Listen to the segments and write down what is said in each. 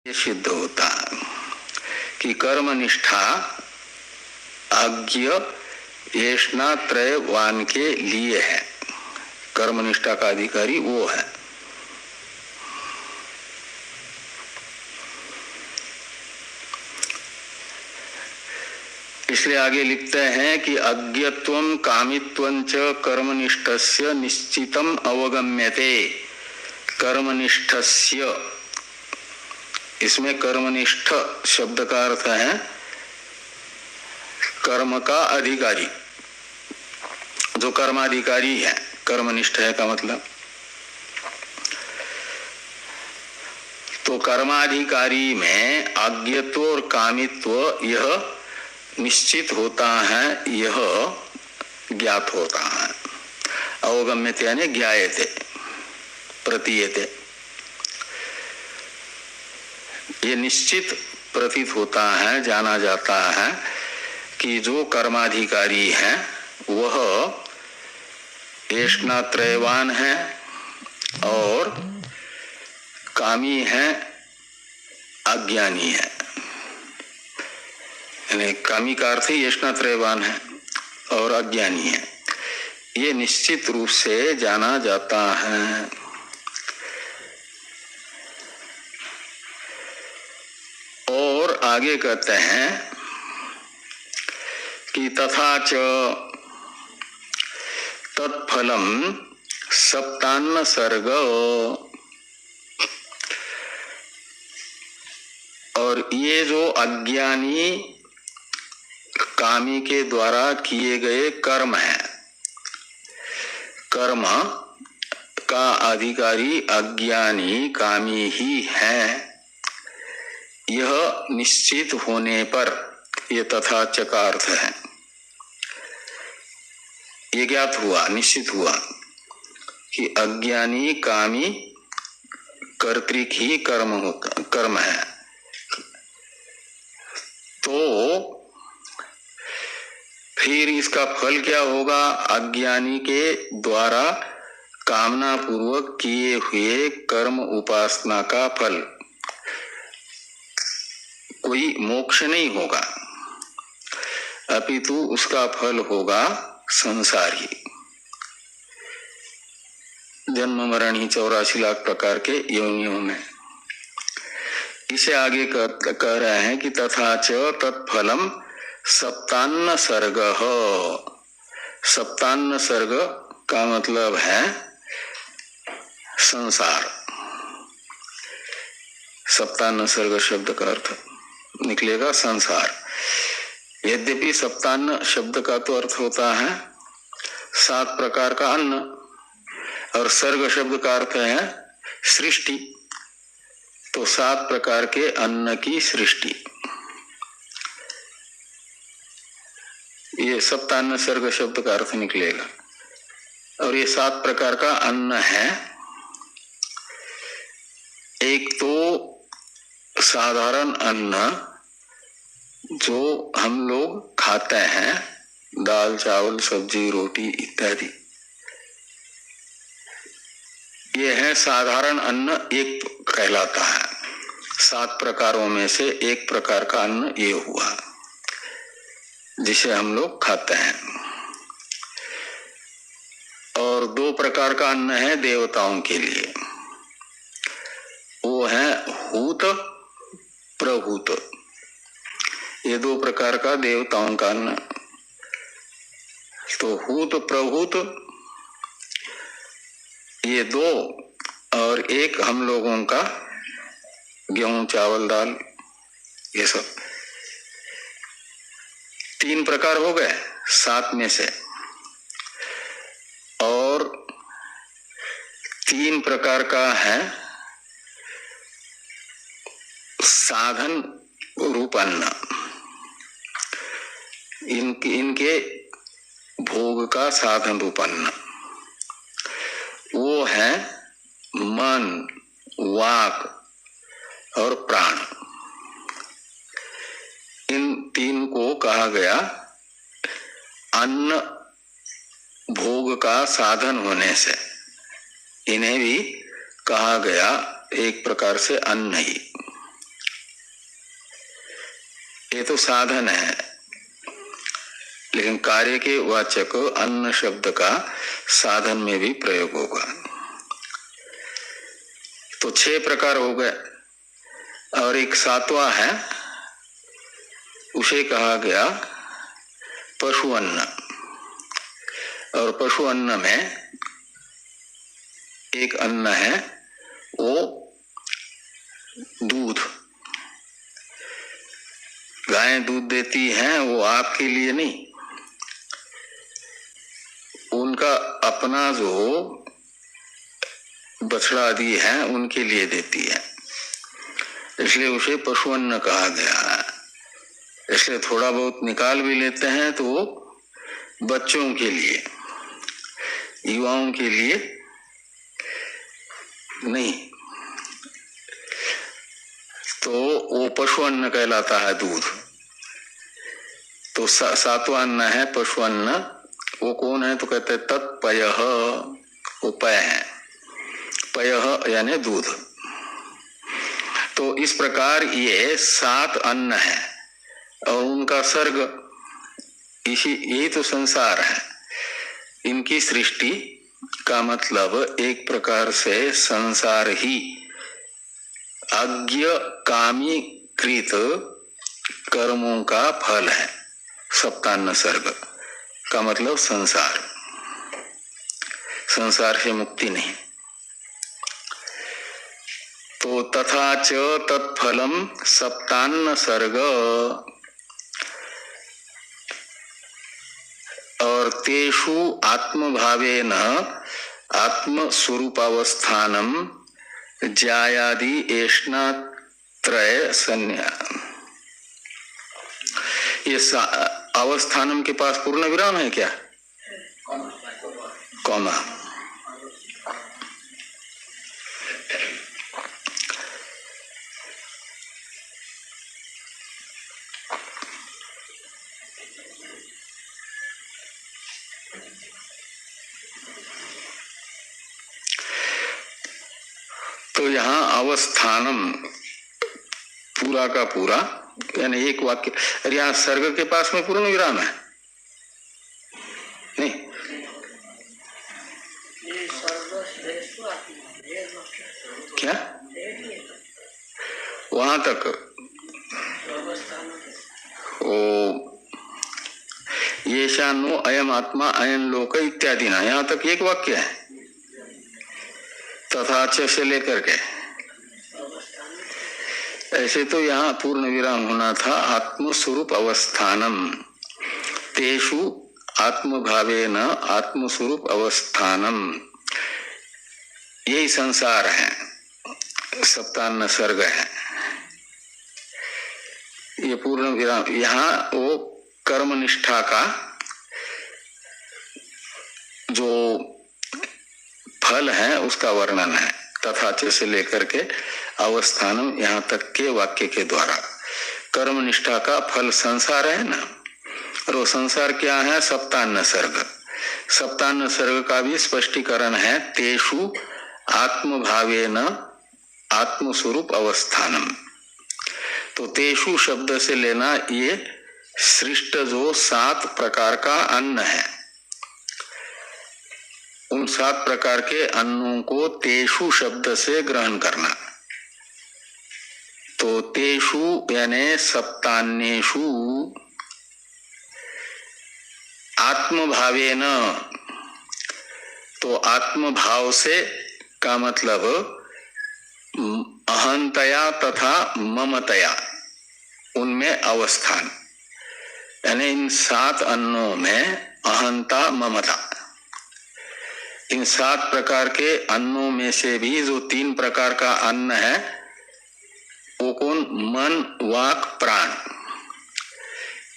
ये सिद्ध होता है कि कर्मनिष्ठा आज्ञ येष्णा त्रयवान के लिए है। कर्मनिष्ठा का अधिकारी वो है। इसलिए आगे लिखते हैं कि अज्ञत्वं कामित्वं च कर्मनिष्ठस्य निश्चितम अवगम्यते। कर्मनिष्ठस्य, इसमें कर्मनिष्ठ शब्द का अर्थ है कर्म का अधिकारी, जो कर्माधिकारी है। कर्मनिष्ठ है का मतलब तो कर्माधिकारी में आज्ञत्व और कामित्व यह निश्चित होता है, यह ज्ञात होता है। अवगम्यते यानी ज्ञायते, प्रतीयते, ये निश्चित प्रतीत होता है, जाना जाता है कि जो कर्माधिकारी है वह येष्णात्रयवान है और कामी है, अज्ञानी है। यानी कामी का अर्थ ही येष्णात्रयवान है और अज्ञानी है, ये निश्चित रूप से जाना जाता है। और आगे कहते हैं कि तथा च तत्फलम सप्तान्न सर्ग, और ये जो अज्ञानी कामी के द्वारा किए गए कर्म है, कर्म का अधिकारी अज्ञानी कामी ही है, यह निश्चित होने पर, ये तथा च का अर्थ है, ये ज्ञात हुआ, निश्चित हुआ कि अज्ञानी कामी कर्तृक ही कर्म है। तो फिर इसका फल क्या होगा? अज्ञानी के द्वारा कामना पूर्वक किए हुए कर्म उपासना का फल कोई मोक्ष नहीं होगा, अपितु उसका फल होगा संसार ही, जन्म मरण ही 84 लाख प्रकार के योनियों में। इसे आगे कह रहे हैं कि तथा च तत्फलम सप्तान्न सर्ग। सप्तान्न सर्ग का मतलब है संसार। सप्तान्न सर्ग शब्द का अर्थ निकलेगा संसार। यद्यपि सप्तान्न शब्द का तो अर्थ होता है 7 प्रकार का अन्न, और सर्ग शब्द का अर्थ है सृष्टि, तो 7 प्रकार के अन्न की सृष्टि, ये सप्तान्न सर्ग शब्द का अर्थ निकलेगा। और ये 7 प्रकार का अन्न है। एक तो साधारण अन्न जो हम लोग खाते हैं, दाल चावल सब्जी रोटी इत्यादि, ये है साधारण अन्न, एक कहलाता है। 7 प्रकारों में से एक प्रकार का अन्न ये हुआ जिसे हम लोग खाते हैं। और 2 प्रकार का अन्न है देवताओं के लिए, वो है हूत प्रहूत। ये 2 प्रकार का देवताओं का अन्न। तो हूत प्रहूत ये 2, और एक हम लोगों का गेहूं चावल दाल, ये सब 3 प्रकार हो गए 7 में से। और 3 प्रकार का है साधन रूप अन्न, इनके भोग का साधन रूप अन्न, वो है मन, वाक और प्राण। इन 3 को कहा गया अन्न भोग का साधन होने से इन्हें भी कहा गया एक प्रकार से अन्न ही। ये तो साधन है, लेकिन कार्य के वाचक अन्न शब्द का साधन में भी प्रयोग होगा। तो 6 प्रकार हो गए, और एक 7वां है, उसे कहा गया पशु अन्न। और पशु अन्न में एक अन्न है वो दूध। गायें दूध देती हैं, वो आपके लिए नहीं, उनका अपना जो बछड़ा आदि है उनके लिए देती है, इसलिए उसे पशु अन्न कहा गया है। इसलिए थोड़ा बहुत निकाल भी लेते हैं तो वो बच्चों के लिए, युवाओं के लिए नहीं, तो वो पशु अन्न कहलाता है दूध। तो 7वां अन्न है पशु अन्न। वो कौन है? तो कहते हैं तत्पयः, वो पय है, पयः यानी दूध। तो इस प्रकार ये 7 अन्न है और उनका सर्ग, यही तो संसार है। इनकी सृष्टि का मतलब एक प्रकार से संसार ही अज्ञ कामी कृत कर्मों का फल है। सप्तान्न सर्ग का मतलब संसार, संसार से मुक्ति नहीं। तो तथा च तत्फलम सप्तान्न सर्ग, और तेषु आत्मभावेन आत्मस्वरूपावस्थानम जायादि एष्णात्रय संज्ञा। ये अवस्थानम के पास पूर्ण विराम है क्या? कौमा। तो यहाँ अवस्थानम पूरा का पूरा यानी एक वाक्य। अरे यहाँ सर्ग के पास में पूर्ण विराम है नहीं? क्या वहां तक ओ ये शानो अयम आत्मा अयन लोक इत्यादि ना, यहाँ तक एक वाक्य है। तथा च से लेकर के ऐसे तो यहाँ पूर्ण विराम होना था। आत्मस्वरूप अवस्थानम तेषु आत्मभावेन आत्मस्वरूप अवस्थानम, यही संसार है, सप्तान्न सर्ग है। ये पूर्ण विराम, यहाँ वो कर्म निष्ठा का जो फल है उसका वर्णन है। तथा च से लेकर के अवस्थानम यहाँ तक के वाक्य के द्वारा कर्म निष्ठा का फल संसार है ना, और वो संसार क्या है? सप्तान्न सर्ग। सप्तान्न सर्ग का भी स्पष्टीकरण है, तेषु आत्मभावेन आत्मस्वरूप अवस्थानम। तो तेषु शब्द से लेना ये सृष्ट जो 7 प्रकार का अन्न है, उन 7 प्रकार के अन्नों को तेषु शब्द से ग्रहण करना। तो तेषु यानी सप्तान्नेषु आत्मभावेन, तो आत्मभाव से का मतलब अहंतया तथा ममतया, उनमें अवस्थान, यानी इन 7 अन्नों में अहंता ममता। इन 7 प्रकार के अन्नों में से भी जो 3 प्रकार का अन्न है वो कौन? मन, वाक, प्राण।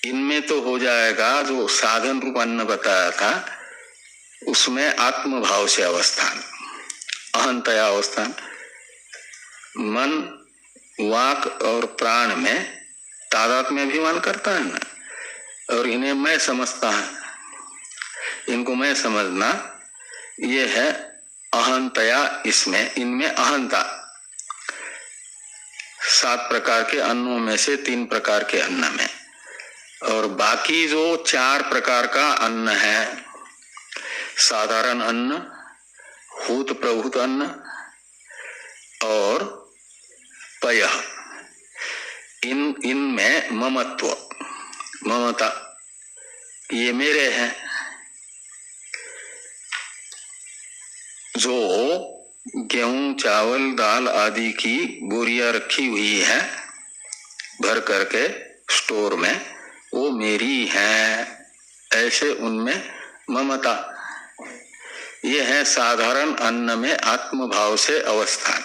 इनमें तो हो जाएगा जो साधन रूप अन्न बताया था, उसमें आत्मभाव से अवस्थान, अहंतया अवस्थान। मन, वाक और प्राण में तादात्म्य अभिमान करता है ना, और इन्हें मैं समझता है, इनको मैं समझना, ये है अहंतया। इसमें इनमें अहंता, 7 प्रकार के अन्नों में से 3 प्रकार के अन्न में, और बाकी जो 4 प्रकार का अन्न है, साधारण अन्न, हूत प्रभूत अन्न और पय, इनमें ममत्व, ममता, ये मेरे हैं। जो गेहूं, चावल, दाल आदि की बोरियां रखी हुई है भर करके स्टोर में, वो मेरी है, ऐसे उनमें ममता। ये है साधारण अन्न में आत्मभाव से अवस्थान,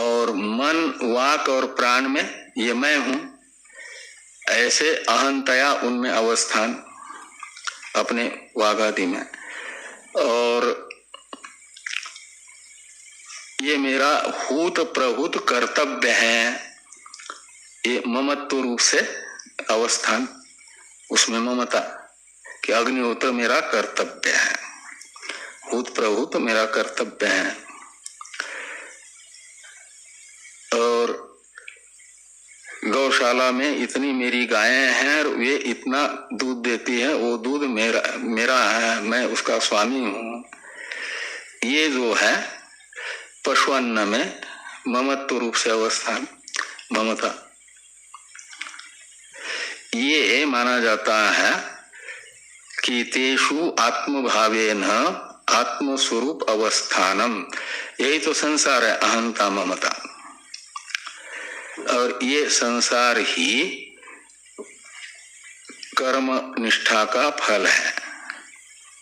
और मन, वाक और प्राण में ये मैं हूं, ऐसे अहंतया उनमें अवस्थान अपने वागादि में। और ये मेरा हूत प्रहूत कर्तव्य है, ये ममत्व रूप से अवस्थान, उसमें ममता कि अग्निहोत्र मेरा कर्तव्य है, हूत प्रहूत मेरा कर्तव्य है। और गौशाला में इतनी मेरी गायें हैं और वे इतना दूध देती है, वो दूध मेरा है, मैं उसका स्वामी हूं। ये जो है पशु अन्न में ममत्व रूप से अवस्थान, ममता, ये माना जाता है कि तेषु आत्मभावेन आत्मस्वरूप अवस्थानम, यही तो संसार है, अहंता ममता। और ये संसार ही कर्म निष्ठा का फल है।